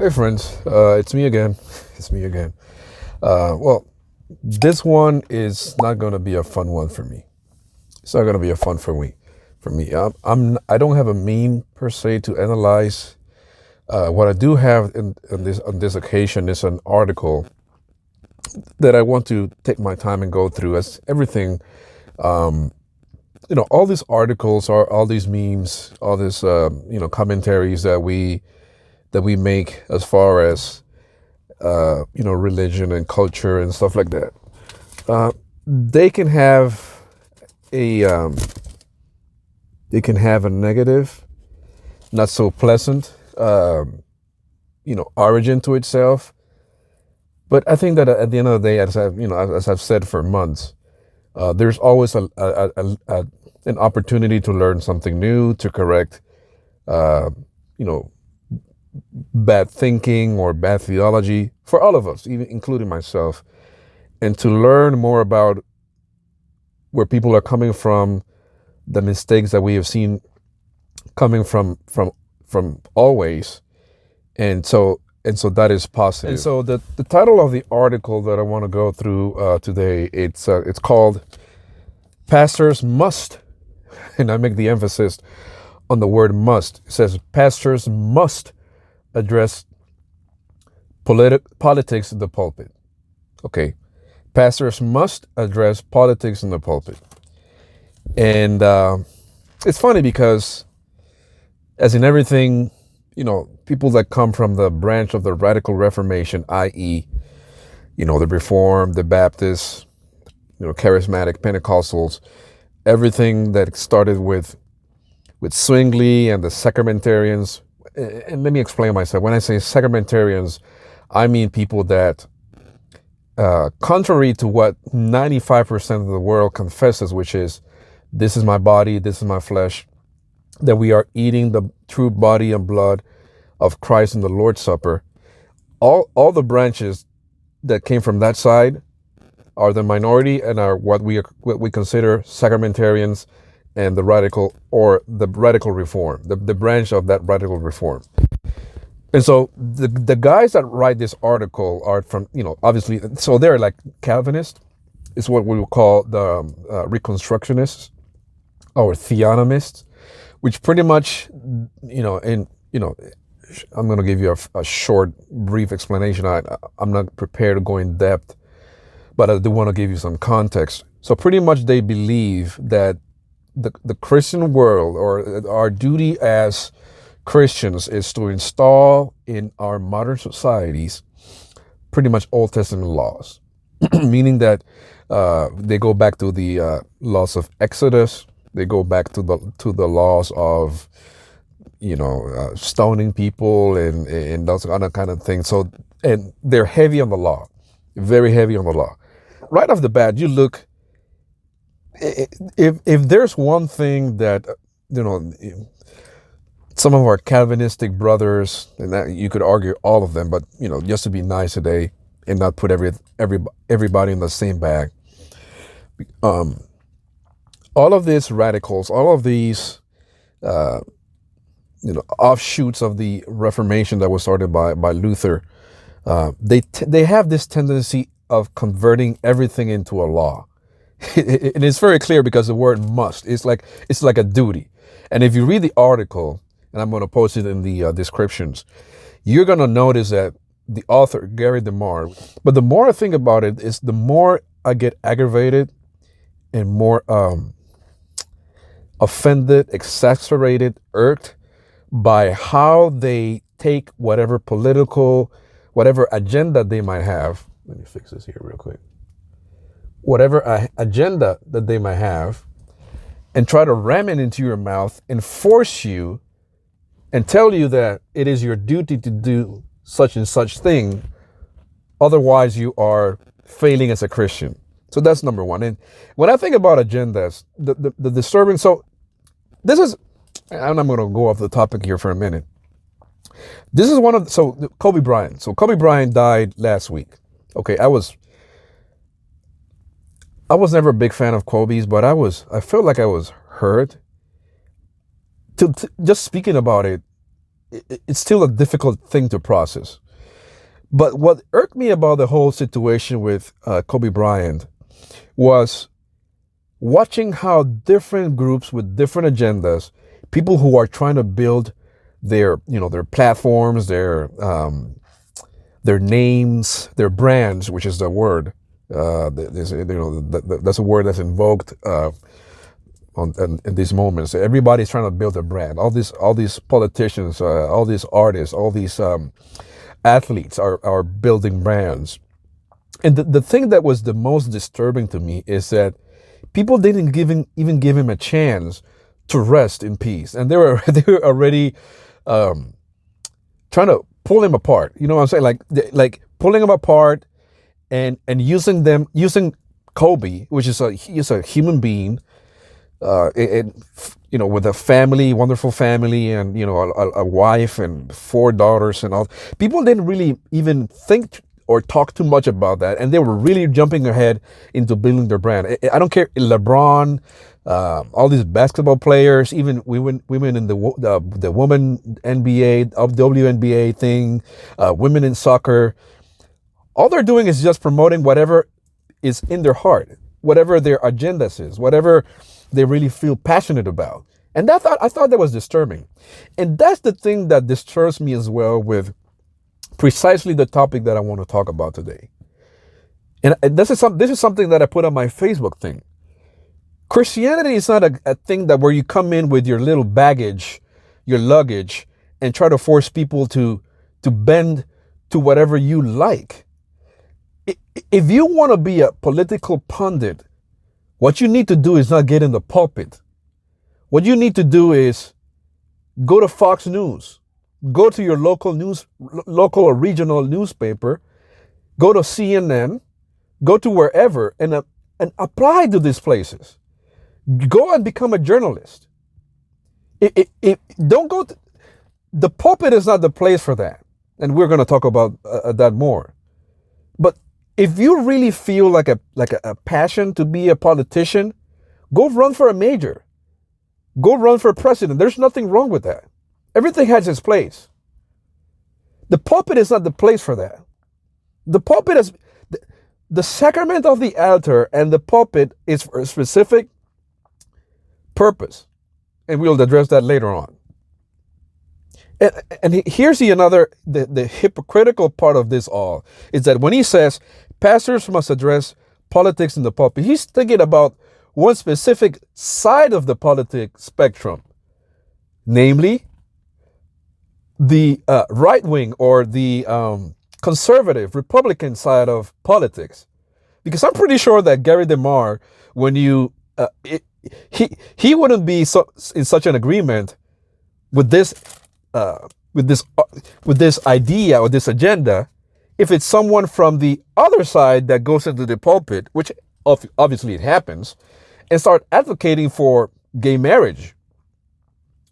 Hey friends, it's me again. It's me again. Well, this one is not going to be a fun one for me. It's not going to be a fun for me. I don't have a meme per se to analyze. What I do have on this occasion is an article that I want to take my time and go through. As everything, all these articles are all these memes, all these commentaries that we make as far as religion and culture and stuff like that. They can have a negative, not so pleasant, origin to itself. But I think that at the end of the day, as I've said for months, there's always an opportunity to learn something new, to correct, you know, bad thinking or bad theology for all of us, even including myself, and to learn more about where people are coming from, the mistakes that we have seen coming from always, and so that is positive. And so the title of the article that I want to go through today, it's called "Pastors Must," and I make the emphasis on the word "must." It says pastors must address politics in the pulpit. Okay, pastors must address politics in the pulpit, and it's funny because, as in everything, people that come from the branch of the radical Reformation, i.e., the Reformed, the Baptists, charismatic Pentecostals, everything that started with Zwingli and the Sacramentarians. And let me explain myself. When I say Sacramentarians, I mean people that, contrary to what 95% of the world confesses, which is, this is my body, this is my flesh, that we are eating the true body and blood of Christ in the Lord's Supper. All the branches that came from that side are the minority and are what we consider Sacramentarians and the radical reform, the branch of that radical reform. And so the guys that write this article are from, obviously, so they're like Calvinists. It's what we would call the Reconstructionists or Theonomists, which pretty much, I'm going to give you a short, brief explanation. I'm not prepared to go in depth, but I do want to give you some context. So pretty much they believe that the Christian world, or our duty as Christians, is to install in our modern societies pretty much Old Testament laws, meaning that they go back to the laws of Exodus. They go back to the laws of stoning people and those kind of things. So, and they're heavy on the law, very heavy on the law. Right off the bat, you look. If there's one thing that some of our Calvinistic brothers, and that you could argue all of them, but just to be nice today and not put everybody in the same bag. All of these radicals, all of these offshoots of the Reformation that was started by Luther, they have this tendency of converting everything into a law. And it's very clear because the word "must" is like a duty. And if you read the article, and I'm going to post it in the descriptions, you're going to notice that the author, Gary DeMar, but the more I think about it, is the more I get aggravated and more offended, exasperated, irked by how they take whatever agenda they might have. Let me fix this here real quick. Whatever agenda that they might have, and try to ram it into your mouth and force you and tell you that it is your duty to do such and such thing. Otherwise, you are failing as a Christian. So that's number one. And when I think about agendas, the disturbing, so this is, and I'm going to go off the topic here for a minute. This is Kobe Bryant. So Kobe Bryant died last week. Okay, I was never a big fan of Kobe's, but I felt like I was hurt. Just speaking about it, it's still a difficult thing to process. But what irked me about the whole situation with Kobe Bryant was watching how different groups with different agendas, people who are trying to build their platforms, their names, their brands, which is the word. That's a word that's invoked in these moments. Everybody's trying to build a brand. All these politicians, all these artists, all these athletes are building brands. And the thing that was the most disturbing to me is that people didn't even give him a chance to rest in peace, and they were already trying to pull him apart. You know what I'm saying? Like pulling him apart and using Kobe, which is he's a human being, with a family, wonderful family, and a wife and 4 daughters and all. People didn't really even think or talk too much about that, and they were really jumping ahead into building their brand. I don't care, LeBron, all these basketball players, even women in the women NBA, WNBA thing, women in soccer. All they're doing is just promoting whatever is in their heart, whatever their agendas is, whatever they really feel passionate about. And I thought that was disturbing. And that's the thing that disturbs me as well with precisely the topic that I want to talk about today. And this is something that I put on my Facebook thing. Christianity is not a thing that where you come in with your little baggage, your luggage, and try to force people to bend to whatever you like. If you want to be a political pundit, what you need to do is not get in the pulpit. What you need to do is go to Fox News, go to your local or regional newspaper, go to CNN, go to wherever, and apply to these places. Go and become a journalist. Don't go to, the pulpit is not the place for that, and we're going to talk about that more. But if you really feel like a passion to be a politician, go run for a major. Go run for president. There's nothing wrong with that. Everything has its place. The pulpit is not the place for that. The pulpit is the sacrament of the altar, and the pulpit is for a specific purpose. And we'll address that later on. And here's the hypocritical part of this all is that when he says pastors must address politics in the pulpit, he's thinking about one specific side of the politic spectrum, namely the right wing or the conservative Republican side of politics. Because I'm pretty sure that Gary DeMar, when he wouldn't be in such an agreement with this idea or this agenda if it's someone from the other side that goes into the pulpit, which obviously it happens, and start advocating for gay marriage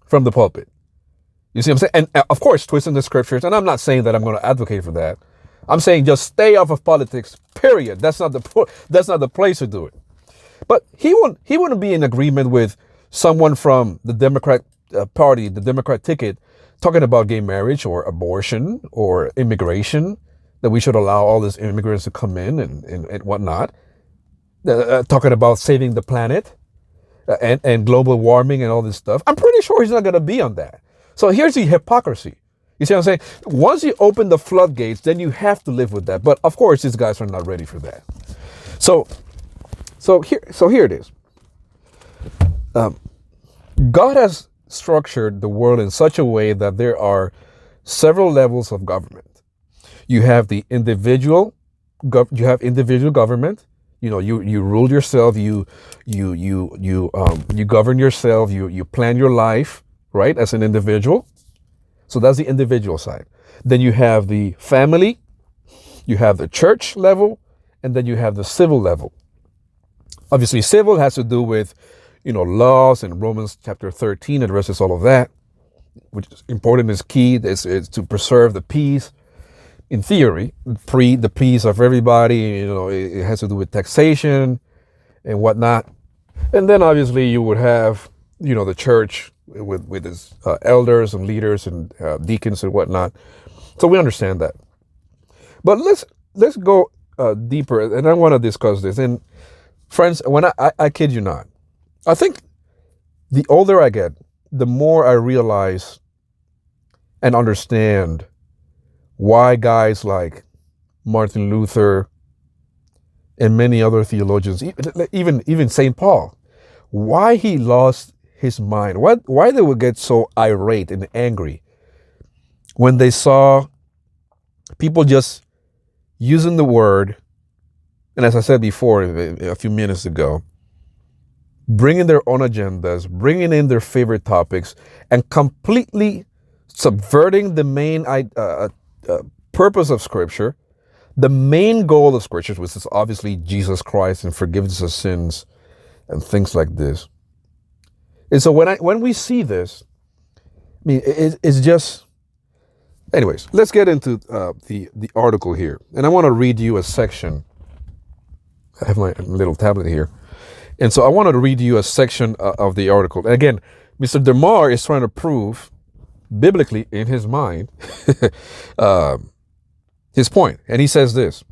from the pulpit. You see what I'm saying? And of course, twisting the scriptures. And I'm not saying that I'm going to advocate for that. I'm saying just stay off of politics, period. That's not the place to do it. But he wouldn't be in agreement with someone from the Democrat Party, the Democrat ticket, talking about gay marriage or abortion or immigration, that we should allow all these immigrants to come in and whatnot. Talking about saving the planet and global warming and all this stuff. I'm pretty sure he's not going to be on that. So here's the hypocrisy. You see what I'm saying? Once you open the floodgates, then you have to live with that. But of course, these guys are not ready for that. So here it is. God has structured the world in such a way that there are several levels of government. You have the individual. You have individual government. You rule yourself. You govern yourself. You plan your life, right, as an individual. So that's the individual side. Then you have the family. You have the church level, and then you have the civil level. Obviously, civil has to do with, laws, and Romans chapter 13 addresses all of that, which is important, is key, is to preserve the peace. In theory, the peace of everybody, it has to do with taxation and whatnot. And then obviously you would have, the church with his elders and leaders and deacons and whatnot. So we understand that. But let's go deeper, and I want to discuss this. And friends, when I kid you not, I think the older I get, the more I realize and understand why guys like Martin Luther and many other theologians, even St. Paul, why he lost his mind, why they would get so irate and angry when they saw people just using the word, and as I said before a few minutes ago, bringing their own agendas, bringing in their favorite topics, and completely subverting the main purpose of Scripture, the main goal of Scripture, which is obviously Jesus Christ and forgiveness of sins and things like this. And so when we see this, I mean, it's just. Anyways, let's get into the article here, and I want to read you a section. I have my little tablet here, and so I wanted to read you a section of the article. And again, Mr. DeMar is trying to prove biblically in his mind his point, and he says this: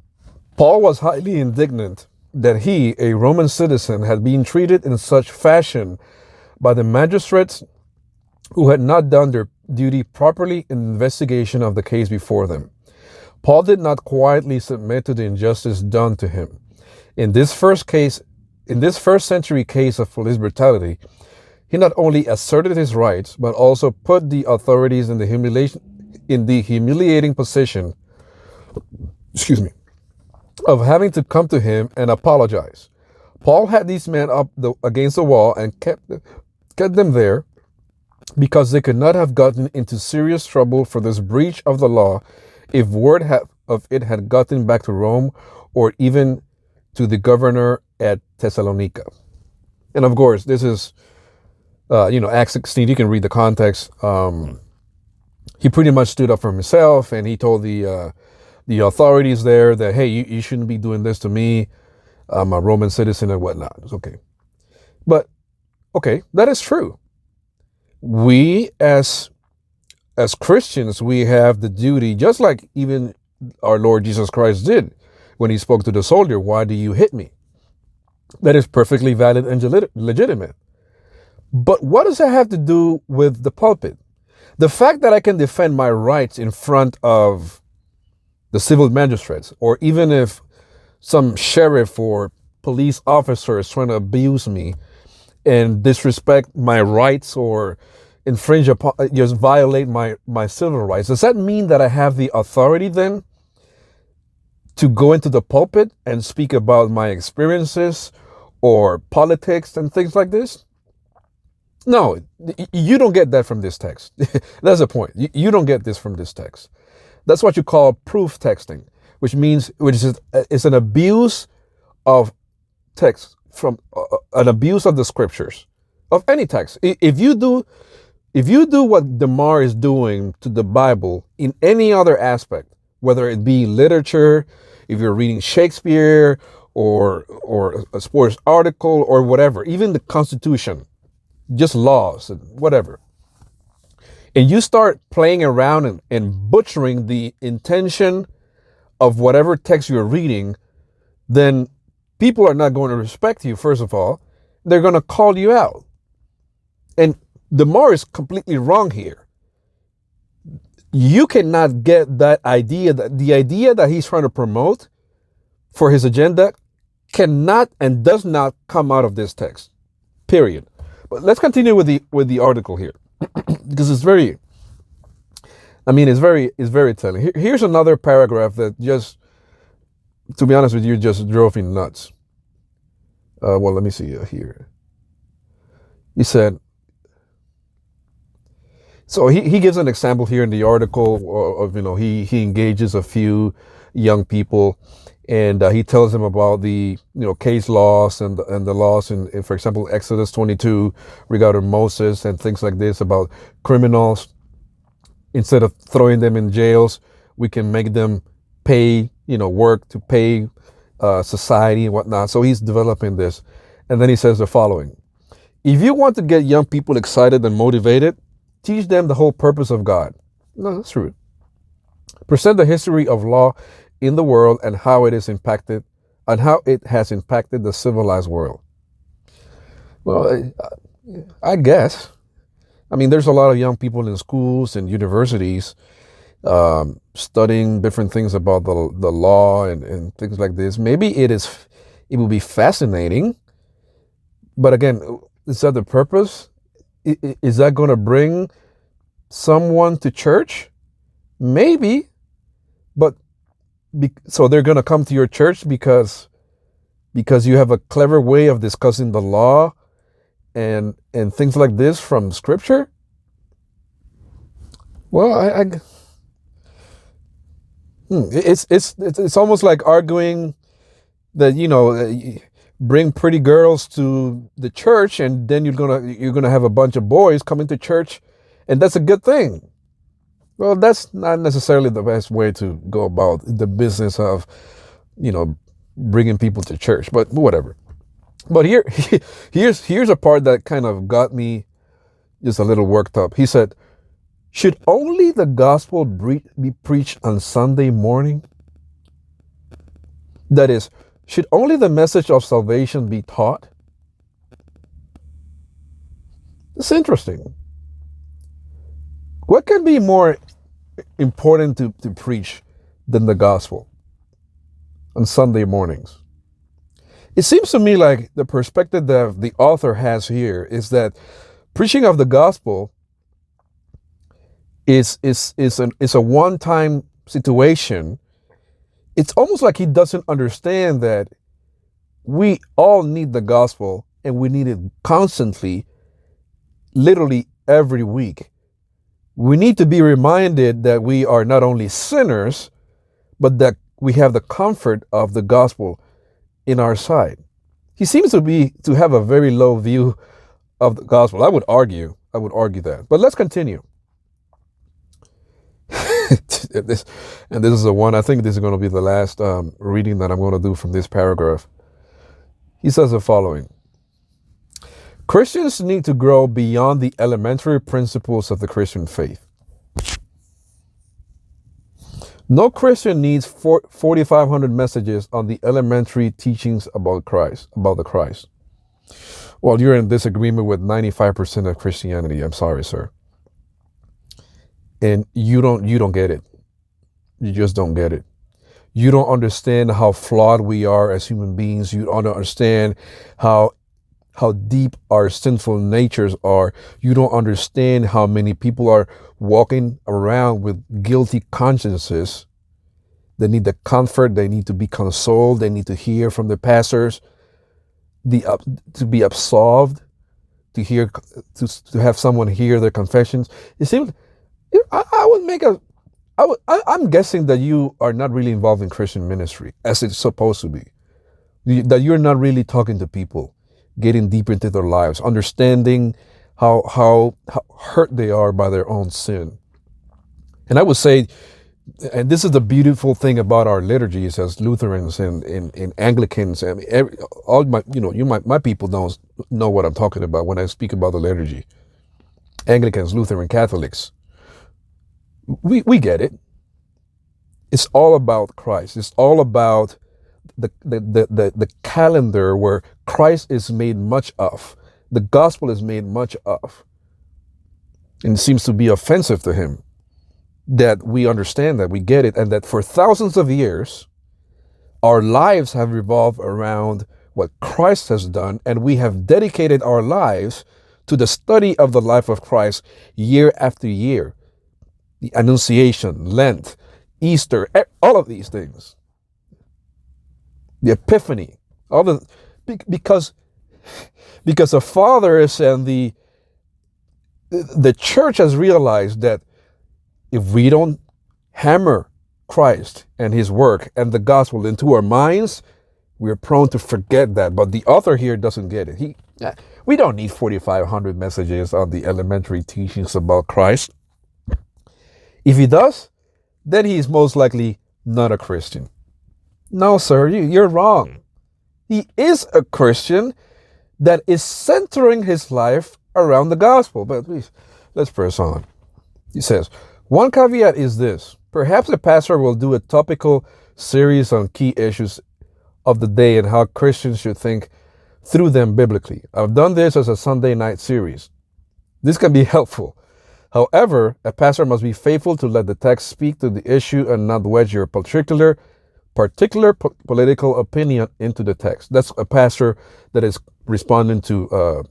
Paul was highly indignant that he, a Roman citizen, had been treated in such fashion by the magistrates who had not done their duty properly in the investigation of the case before them. Paul did not quietly submit to the injustice done to him. In this first century case of police brutality, he not only asserted his rights, but also put the authorities in the humiliating position, of having to come to him and apologize. Paul had these men up against the wall and kept them there, because they could not have gotten into serious trouble for this breach of the law if word of it had gotten back to Rome or even to the governor at Thessalonica. And of course, this is, Acts 16. You can read the context. He pretty much stood up for himself, and he told the authorities there that, hey, you shouldn't be doing this to me. I'm a Roman citizen and whatnot. It's okay. But, okay, that is true. We as Christians, we have the duty, just like even our Lord Jesus Christ did when he spoke to the soldier, why do you hit me? That is perfectly valid and legitimate. But what does that have to do with the pulpit? The fact that I can defend my rights in front of the civil magistrates, or even if some sheriff or police officer is trying to abuse me and disrespect my rights or infringe upon, just violate my civil rights, does that mean that I have the authority then to go into the pulpit and speak about my experiences or politics and things like this? No, you don't get that from this text. That's the point. You don't get this from this text. That's what you call proof texting, which is an abuse of text, from an abuse of the scriptures, of any text. If you do what DeMar is doing to the Bible in any other aspect, whether it be literature, if you're reading Shakespeare or a sports article or whatever, even the Constitution, just laws and whatever, and you start playing around and butchering the intention of whatever text you're reading, then people are not going to respect you, first of all. They're going to call you out. And DeMar is completely wrong here. You cannot get that idea, that the idea that he's trying to promote for his agenda cannot and does not come out of this text, period. But let's continue with the article here, because it's very telling. Here's another paragraph that just, to be honest with you, just drove me nuts. Well, let me see here. He said, so he gives an example here in the article of, he engages a few young people, and he tells them about the, case laws and the laws in, for example, Exodus 22 regarding Moses and things like this about criminals. Instead of throwing them in jails, we can make them pay, work to pay society and whatnot. So he's developing this. And then he says the following: If you want to get young people excited and motivated, teach them the whole purpose of God. No, that's true. Present the history of law in the world and how it is impacted and how it has impacted the civilized world. Well, I guess. I mean, there's a lot of young people in schools and universities studying different things about the law and things like this. Maybe it will be fascinating, but again, is that the purpose? Is that going to bring someone to church? Maybe, but so they're going to come to your church because you have a clever way of discussing the law and things like this from Scripture. Well, it's almost like arguing that bring pretty girls to the church and then you're gonna have a bunch of boys coming to church, and that's a good thing. Well, that's not necessarily the best way to go about the business of bringing people to church, but whatever. But here's a part that kind of got me just a little worked up. He said, should only the gospel be preached on Sunday morning? That is, should only the message of salvation be taught? It's interesting. What can be more important to preach than the gospel on Sunday mornings? It seems to me like the perspective that the author has here is that preaching of the gospel is a one-time situation. It's almost like he doesn't understand that we all need the gospel and we need it constantly, literally every week. We need to be reminded that we are not only sinners, but that we have the comfort of the gospel in our side. He seems to have a very low view of the gospel. I would argue that. But let's continue. this is the one, I think this is going to be the last reading that I'm going to do from this paragraph. He says the following: Christians need to grow beyond the elementary principles of the Christian faith. No Christian needs 4,500 messages on the elementary teachings about the Christ. Well, you're in disagreement with 95% of Christianity. I'm sorry, sir. And you don't get it. You just don't get it. You don't understand how flawed we are as human beings. You don't understand how deep our sinful natures are. You don't understand how many people are walking around with guilty consciences. They need the comfort. They need to be consoled. They need to hear from the pastors, to be absolved, to have someone hear their confessions. It seems I'm guessing that you are not really involved in Christian ministry as it's supposed to be. That you're not really talking to people, getting deep into their lives, understanding how hurt they are by their own sin. And I would say, and this is the beautiful thing about our liturgies as Lutherans and Anglicans. I mean, all my people don't know what I'm talking about when I speak about the liturgy. Anglicans, Lutheran, Catholics, we get it. It's all about Christ. It's all about the calendar where Christ is made much of. The gospel is made much of. And it seems to be offensive to him that we understand that, we get it, and that for thousands of years, our lives have revolved around what Christ has done, and we have dedicated our lives to the study of the life of Christ year after year. The Annunciation, Lent, Easter, all of these things. The Epiphany, because the fathers and the church has realized that if we don't hammer Christ and his work and the gospel into our minds, we're prone to forget that. But the author here doesn't get it. We don't need 4,500 messages on the elementary teachings about Christ. If he does, then he is most likely not a Christian. No, sir, you're wrong. He is a Christian that is centering his life around the gospel. But please, let's press on. He says, one caveat is this. Perhaps a pastor will do a topical series on key issues of the day and how Christians should think through them biblically. I've done this as a Sunday night series. This can be helpful. However, a pastor must be faithful to let the text speak to the issue and not wedge your particular political opinion into the text. That's a pastor that is responding to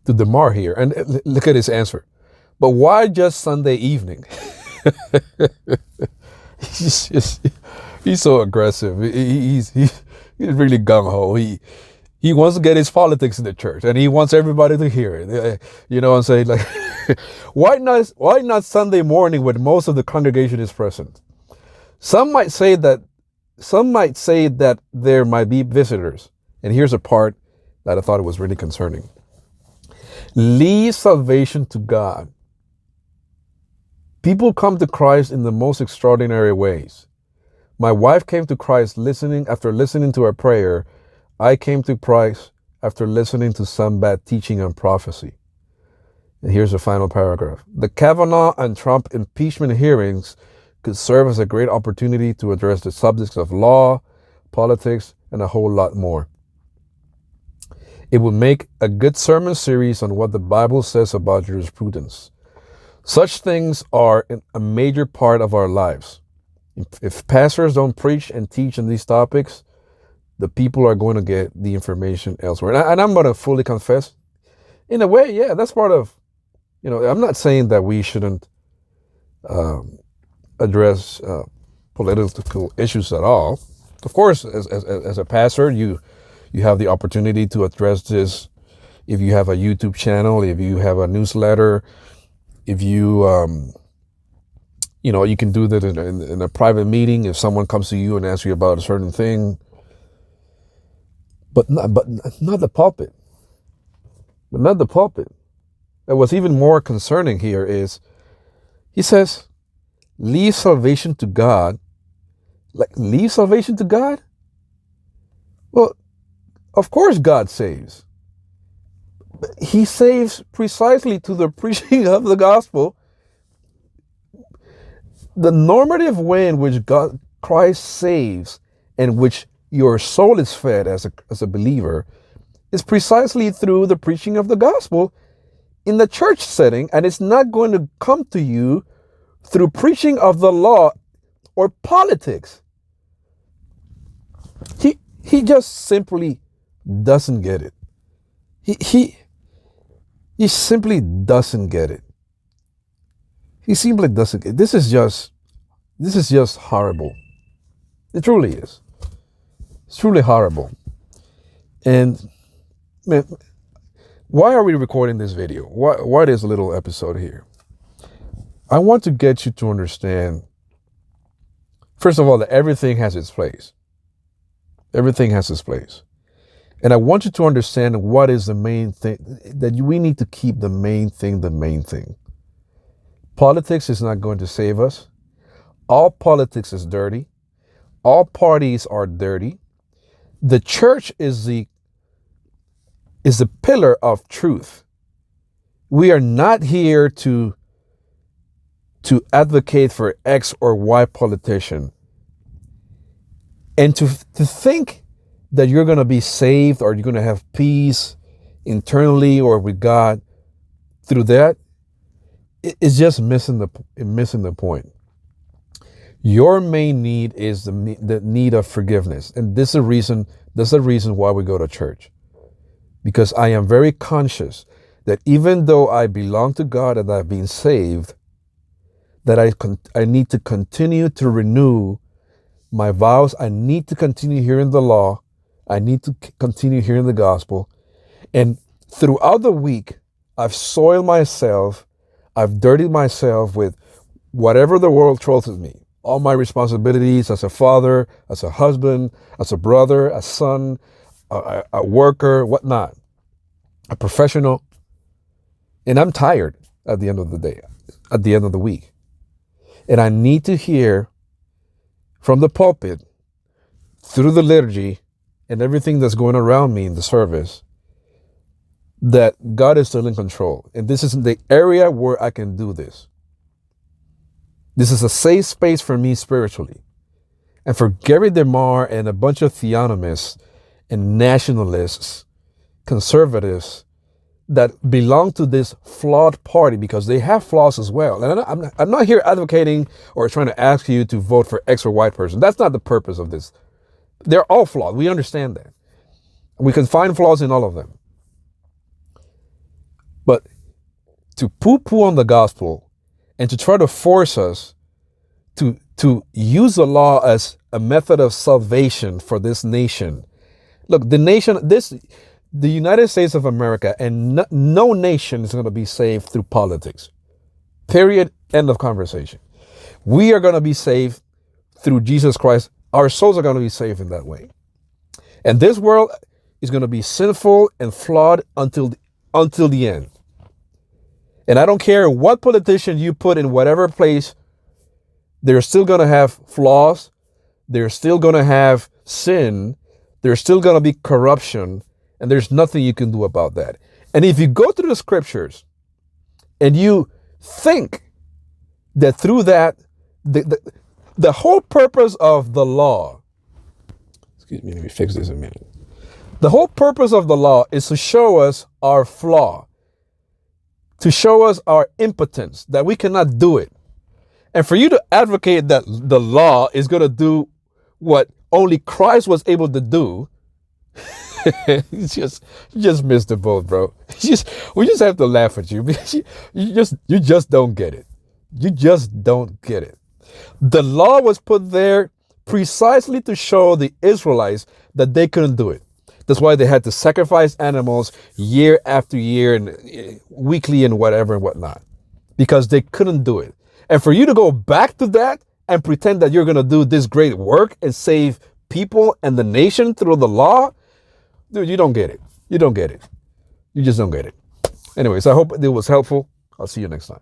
Demar here. And look at his answer. But why just Sunday evening? He's so aggressive. He's really gung-ho. He wants to get his politics in the church, and he wants everybody to hear it. You know what I'm saying? Like, why not Sunday morning when most of the congregation is present? Some might say that there might be visitors. And here's a part that I thought was really concerning. Leave salvation to God. People come to Christ in the most extraordinary ways. My wife came to Christ after listening to our prayer. I came to Christ after listening to some bad teaching on prophecy. And here's the final paragraph. The Kavanaugh and Trump impeachment hearings could serve as a great opportunity to address the subjects of law, politics, and a whole lot more. It would make a good sermon series on what the Bible says about jurisprudence. Such things are a major part of our lives. If pastors don't preach and teach on these topics, the people are going to get the information elsewhere. And I'm going to fully confess, in a way, yeah, that's part of, I'm not saying that we shouldn't address political issues at all. Of course, as a pastor, you have the opportunity to address this if you have a YouTube channel, if you have a newsletter, if you, you can do that in a private meeting if someone comes to you and asks you about a certain thing. But not the pulpit. But not the pulpit. And what's even more concerning here is, he says, leave salvation to God. Like, leave salvation to God? Well, of course God saves. But he saves precisely to the preaching of the gospel. The normative way in which Christ saves and which your soul is fed as a believer is precisely through the preaching of the gospel in the church setting, and it's not going to come to you through preaching of the law or politics. He just simply doesn't get it. He simply doesn't get it. He simply doesn't get it. This is just horrible. It truly is. It's truly horrible. And man, why are we recording this video? Why this little episode here? I want to get you to understand, first of all, that everything has its place. Everything has its place. And I want you to understand what is the main thing, that we need to keep the main thing the main thing. Politics is not going to save us. All politics is dirty. All parties are dirty. The church is the pillar of truth. We are not here to advocate for X or Y politician. And to think that you're going to be saved or you're going to have peace internally or with God through that, it's just missing the point. Your main need is the need of forgiveness. And this is the reason why we go to church. Because I am very conscious that even though I belong to God and I've been saved, that I need to continue to renew my vows. I need to continue hearing the law. I need to continue hearing the gospel. And throughout the week, I've soiled myself. I've dirtied myself with whatever the world throws at me. All my responsibilities as a father, as a husband, as a brother, a son, a worker, whatnot, a professional. And I'm tired at the end of the day, at the end of the week. And I need to hear from the pulpit, through the liturgy, and everything that's going around me in the service, that God is still in control. And this is the area where I can do this. This is a safe space for me spiritually. And for Gary DeMar and a bunch of theonomists and nationalists, conservatives that belong to this flawed party, because they have flaws as well. And I'm not here advocating or trying to ask you to vote for X or Y person. That's not the purpose of this. They're all flawed. We understand that. We can find flaws in all of them. But to poo-poo on the gospel and to try to force us to use the law as a method of salvation for this nation. Look, the United States of America and no nation is going to be saved through politics. Period. End of conversation. We are going to be saved through Jesus Christ. Our souls are going to be saved in that way. And this world is going to be sinful and flawed until the end. And I don't care what politician you put in whatever place, they're still going to have flaws. They're still going to have sin. There's still going to be corruption. And there's nothing you can do about that. And if you go through the scriptures and you think that through that, the whole purpose of the law, excuse me, let me fix this a minute. The whole purpose of the law is to show us our flaw, to show us our impotence, that we cannot do it. And for you to advocate that the law is going to do what only Christ was able to do, you just missed the boat, bro. We just have to laugh at you because you just don't get it. You just don't get it. The law was put there precisely to show the Israelites that they couldn't do it. That's why they had to sacrifice animals year after year and weekly and whatever and whatnot, because they couldn't do it. And for you to go back to that and pretend that you're going to do this great work and save people and the nation through the law, dude, you don't get it. You don't get it. You just don't get it. Anyways, I hope it was helpful. I'll see you next time.